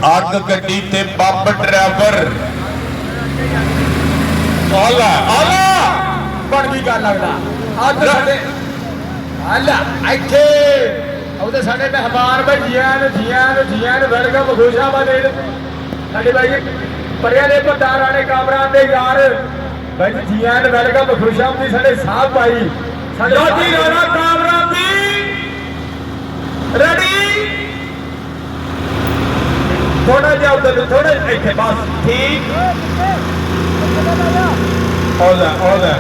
अग गड्डी ते बब ड्राइवर आला आला बन गई गल लगदा अग साडे आला इत्थे ਉਹਦੇ ਸਾਡੇ ਮਹਿਮਾਨ ਭਾਈ ਜੀਆਂ ਨੂੰ ਵੈਲਕਮ ਖੁਸ਼ਾਬਾਦ ਦੇ ਸਾਡੇ ਭਾਈ ਪਰਿਆ ਦੇ ਪਟਾਰਾਂ ਨੇ ਕਾਮਰਾਨ ਦੇ ਯਾਰ ਭਾਈ ਜੀਆਂ ਨੂੰ ਵੈਲਕਮ ਖੁਸ਼ਾਬਾਦ ਦੀ ਸਾਡੇ ਸਾਹਿਬ ਭਾਈ ਸਾਡੇ ਲੋਜੀ ਰਾਣਾ ਕਾਮਰਾਨ ਦੀ ਰੈਡੀ ਥੋੜਾ ਜਿਹਾ ਉਧਰ ਥੋੜਾ ਇੱਥੇ ਬਸ ਠੀਕ ਆਉਂਦਾ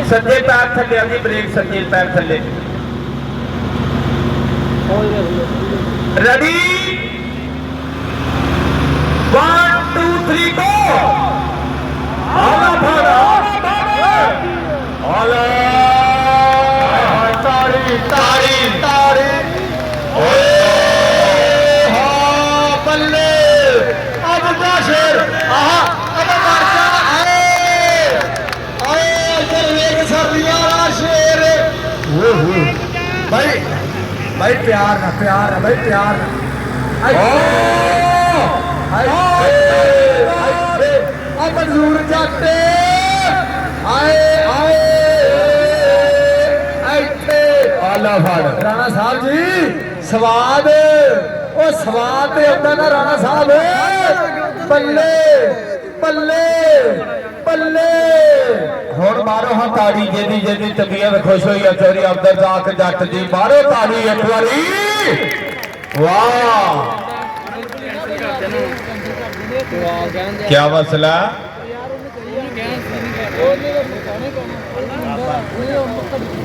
सज्जे पैर थले अभी ब्रेक सज्जे पैर थले रेडी 1 2 3 गो आला भाड़ा आला ताड़ी ताड़ी ताड़ी ओए हाँ बल्ले अब का शेर आहा अब मारता भाई भाई प्यार ना भाई प्यार ना मंजूर जाते आए आए आला फाड़ राणा साहब जी स्वाद ओ स्वाद होता ना राणा साहब बल्ले बल्ले बल्ले हुण मारो हाँ ताड़ी जेदी जेदी तबीयत खुश हुई है चोरी अब्दुल जाक जट दी मारो ताड़ी एक बारी वाह क्या मसला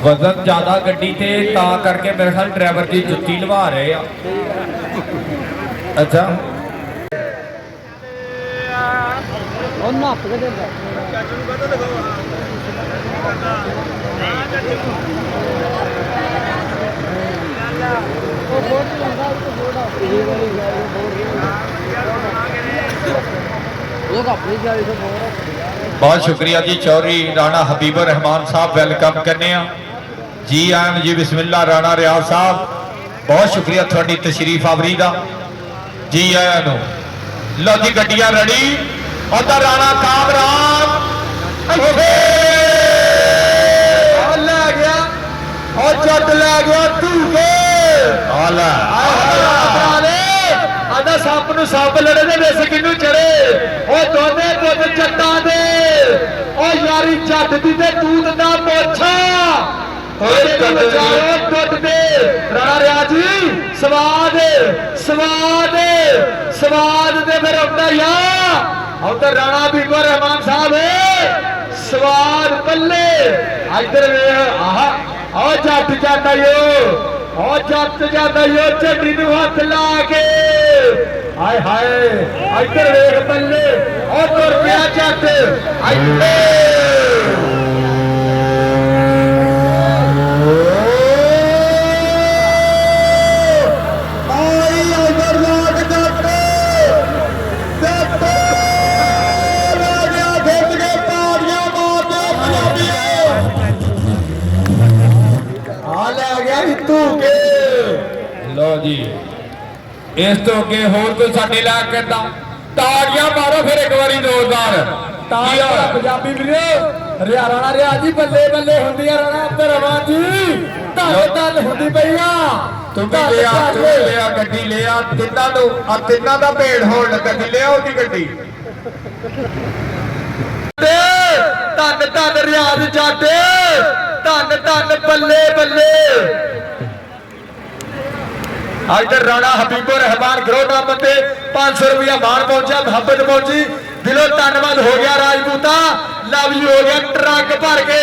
वजन ज्यादा गड्डी ते ता करके मेरे ख्याल ड्राइवर की जुत्ती लवा रहे हैं। अच्छा बहुत शुक्रिया जी चौधरी राणा हबीबुर रहमान साहब वेलकम करने जी आन जी बिस्मिल्लाह राणा रियाज साहब बहुत शुक्रिया थोड़ी तशरीफ आवरी का जी आया लो जी गड्डियां रेडी उधर राणा कामरान ले गया और जट ले गया तू के आला आदा सप नूं सप लड़े दे विच किनू चढ़े ओ दोने पुत जट्टां दे ओ यारी जट दी ते तूत दा मोछा ओए बचाओ टुट दे राणा रियाज जी स्वाद स्वाद स्वाद दे फिर उठा या उधर राणा हबीबुर रहमान साहब स्वाद पल्ले इधर वेख आहा ओ जट जाता यो ओ जट जाता यो झंडी नूं हथ ला के हाय हाय इधर वेख पल्ले ओ तुर पिया जट लो जी इस तो अगे होर कोई साडे ला करदा ताड़ियां मारो फिर एक बारी जोरदार पंजाबी वीरे राणा रियाज जी बल्ले बल्ले हुंदी आ राणा अब्दुल रहमान जी ताले ताल हुंदी पईया तुम्हें लिया गड्डी लिया तिन्ना दा भेड़ होण लगा जी लिया ओदी गड्डी धन धन रियाज जट धन धन बल्ले बल्ले इधर राणा हबीबुर रहमान गरोह बंदे 500 रुपया मान पहुंचा मोहब्बत पहुंची दिलों धन्यवाद हो गया राजपूता लव यू हो गया ट्रक भर के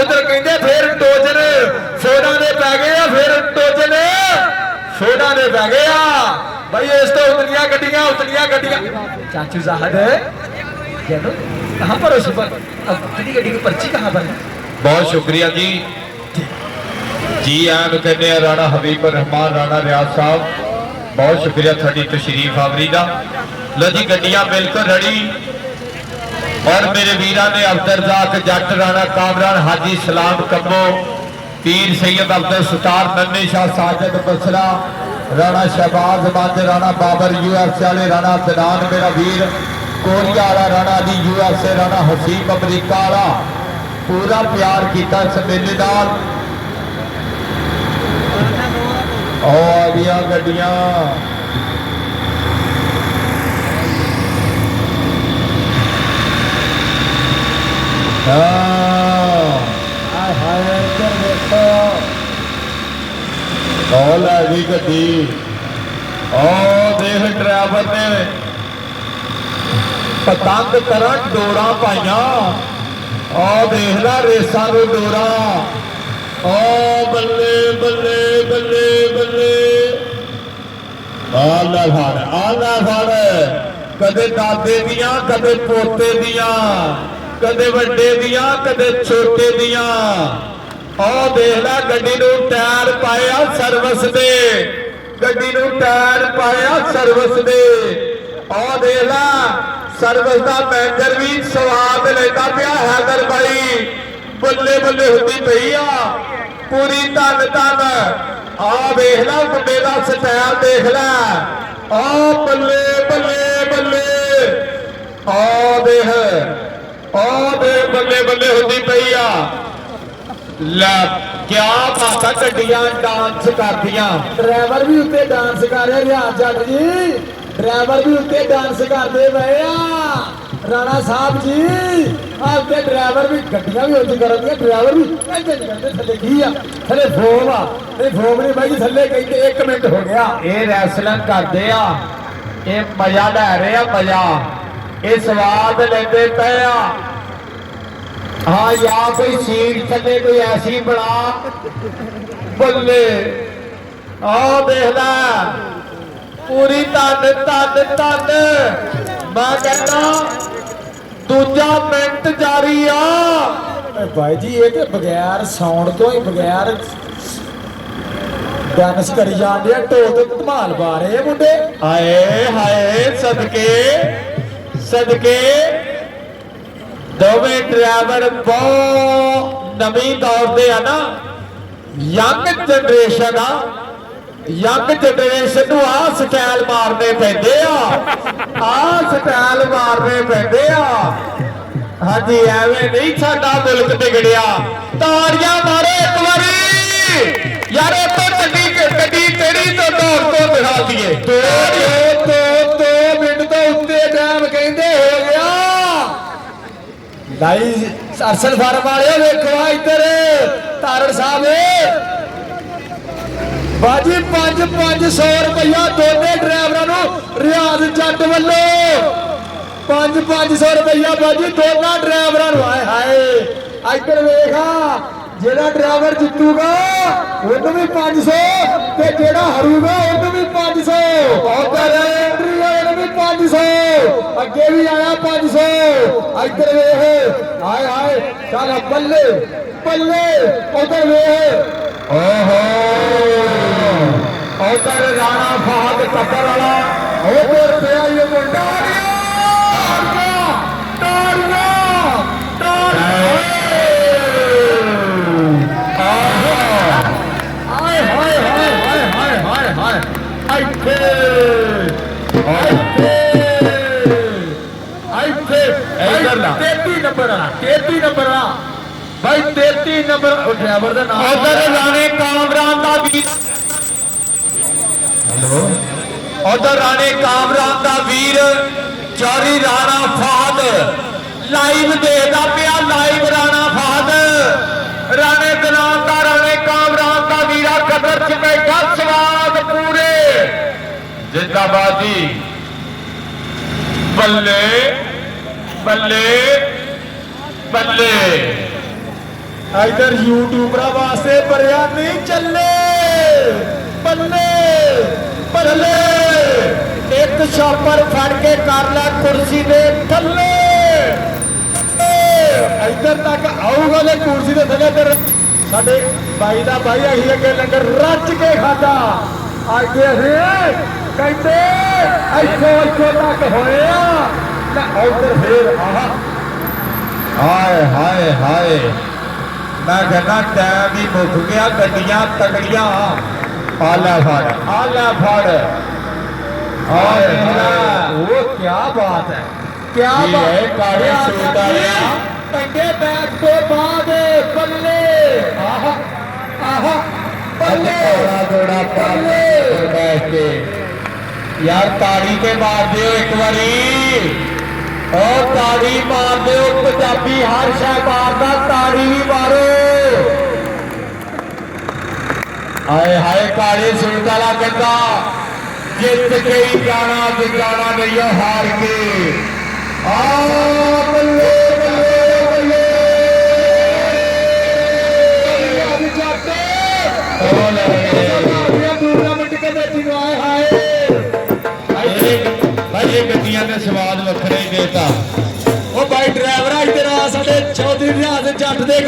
उधर कहते फिर टोजन सोडा ने पै गए फिर टोजन सोडा ने पै गया भाई इस तो उतलियां गड्डियां चाचू साहब कहाँ पर हो गड्डी की पर्ची कहाँ पर बहुत शुक्रिया जी जी आन कहने राणा हबीबुर रहमान राणा रियाज साहब बहुत शुक्रिया थोड़ी तशरीफ आवरी का लो जी गड्डियां बिल्कुल रेडी और मेरे वीरा ने अब्दुल रज़ाक जट राणा कामरान हाजी सलाम कम्बो पीर सैयद अब्दुल सत्तार नन्नी शाह साजिद बसरा राणा शहबाज मंज राणा बाबर यूएफसी वाले राणा दनान मेरा वीर कोरिया वाला राणा अली यूएफसी राणा हसीम अमरीका वाला पूरा प्यार किया इस मेले नाल। आ गया गड्डियां ली गड्डी देख ड्राइवर ने पतंग तरह डोरा पाइया देख ला रेसा में डोरा बल्ले बल्ले बल्ले बल्ले आला फड़ कदे दादे दियां कदे पोते दियां कदे वड्डे दियां कदे छोटे दियां देख ला गड्डी नूं टायर पाया सर्विस दे गड्डी नूं टायर पाया सर्विस दे देख ला सर्विस का मैनेजर भी स्वाद लेता पिया हैदर भाई बल्ले बल्ले होती पई आ पूरी धन धन देख ला मुंडे का स्टाइल देख ला बल्ले बल्ले बल्ले देख बल्ले बल्ले होती पई आ क्या बात गड्डियां डांस करदियां ड्राइवर भी उत्ते डांस कर रहे रियाज जट जी ड्राइवर भी उत्ते डांस करते पए आ राणा साहब जी आपके ड्राइवर भी गड्डियां भी उत्ते करदियां ड्राइवर भी कहते थले की आ थले फोम आ नहीं फोम नहीं भाई थले कहते 1 मिनट हो गया ये रैसलिंग करते आ ये मजा ले रहे आ मजा ये स्वाद लेते पे आ हाँ या कोई सीट थले कोई ऐसी बना बल्ले देख ला पूरी धन धन धन मैं कहना दूजा मिनट जारी आ भाई जी ये तो बगैर साउंड तो ही बगैर डांस करी जाते ढोल तो धमाल पा रहे मुंडे हाय हाय सदके सदके दोवें ड्राइवर बहुत नवी दौर दे है ना यंग जनरेशन आ यंग जनरेशन आ स्टाइल मारने पैंदे आ स्टाइल मारने पैंदे आ हाँ जी एवें नहीं साडा मुल्क बिगड़िया ताड़ियां मारो एक बारी यार तो गड्डी गड्डी तेरी तो दौड़ तो दिखा दिए दो मिनट तो उत्ते टाइम कहते हो गया लाई अरसल फार्म वाले देखो इधर तारड़ साहब बाजी 500 रुपया दोनों ड्राइवरों रियाज जट वालों 500 रुपया बाजी दोनों ड्राइवरों हाय हाय इधर देखा जेड़ा ड्राइवर जितूगा उन्हें भी 500 ते जेड़ा हारूगा उन्हें भी 500 भी 500 अगे भी आया 500 इधर वेख हाय हाय चल बल्ले बल्ले उधर वेख ओहो उधर राणा फहद कपर वाला उधर पिया ये मुंडा भाई 33 नंबर ड्राइवर का नाम उधर राणे कामरान का वीर हेलो उधर राणे कामरान का वीर चौरी राणा फहद लाइव देखता पिया लाइव राणा फहद राणे दलान का राणे कामरान का वीरा कदर च बैठा स्वाद पूरे जिंदाबाद जी बल्ले बल्ले बल्ले इधर यूट्यूबर वास्ते भरिया नहीं चले बल्ले बल्ले एक छापर फड़ के कर ला कुर्सी दे थले इधर तक आऊगा ले कुर्सी दे थले इधर साडे भाई दा भाई अही अगे लंगर रच के खाता अगे कहते इथों तक होया ना उधर फिर आहा हाय हाय हाय ਮੈਂ ਕਹਿੰਦਾ ਟਾਈਮ ਵੀ ਮੁੱਕ ਗਿਆ ਗੱਡੀਆਂ ਤਗੜੀਆਂ ਆ ਲੈ ਫੜ ਉਹ ਕੀ ਬਾਤ ਹੈ ਕੀ ਜੀ ਬਾਤ ਹੈ, ਕਾਲੇ ਸੂਟ ਵਾਲਿਆ। ਪੰਗੇ ਬੈਠ ਤੋਂ ਬਾਅਦ ਬੱਲੇ ਆਹਾ ਬੱਲੇ ਥੋੜਾ ਬੱਲੇ ਬੈਠ ਕੇ ਯਾਰ ਤਾੜੀ ਤੇ ਮਾਰ ਦਿਓ ਇੱਕ ਵਾਰੀ ਉਹ ਤਾੜੀ ਮਾਰ ਦਿਓ ਪੰਜਾਬੀ ਹਰ ਸ਼ੈ ਮਾਰਦਾ ਤਾੜੀ ਵੀ ਮਾਰੋ ਹਾਏ ਹਾਏ ਕਾਲੇ ਸੂਟ ਵਾਲਾ ਕਹਿੰਦਾ ਜਿੱਤ ਕੇ ਹੀ ਜਾਣਾ ਤੇ ਜਾਣਾ ਨਹੀਂ ਉਹ ਹਾਰ ਕੇ ਆ ਬੱਲੇ ਬੱਲੇ ਬੱਲੇ ਉਹ ਲੈ ਟੂਰਨਾਮੈਂਟ ਕੇ ਵਿੱਚ ਨੂੰ ਆਏ ਹਾਏ ਭਾਈ ਇਹ ਗੱਡੀਆਂ ਦੇ ਸਵਾਦ ਵੱਖਰੇ ਹੀ ਦੇਤਾ ਉਹ ਬਾਈ ਡਰਾਈਵਰ ਇੱਧਰ ਆ ਸਾਡੇ ਚੌਧਰੀ ਰਿਆਜ਼ ਜੱਟ ਦੇ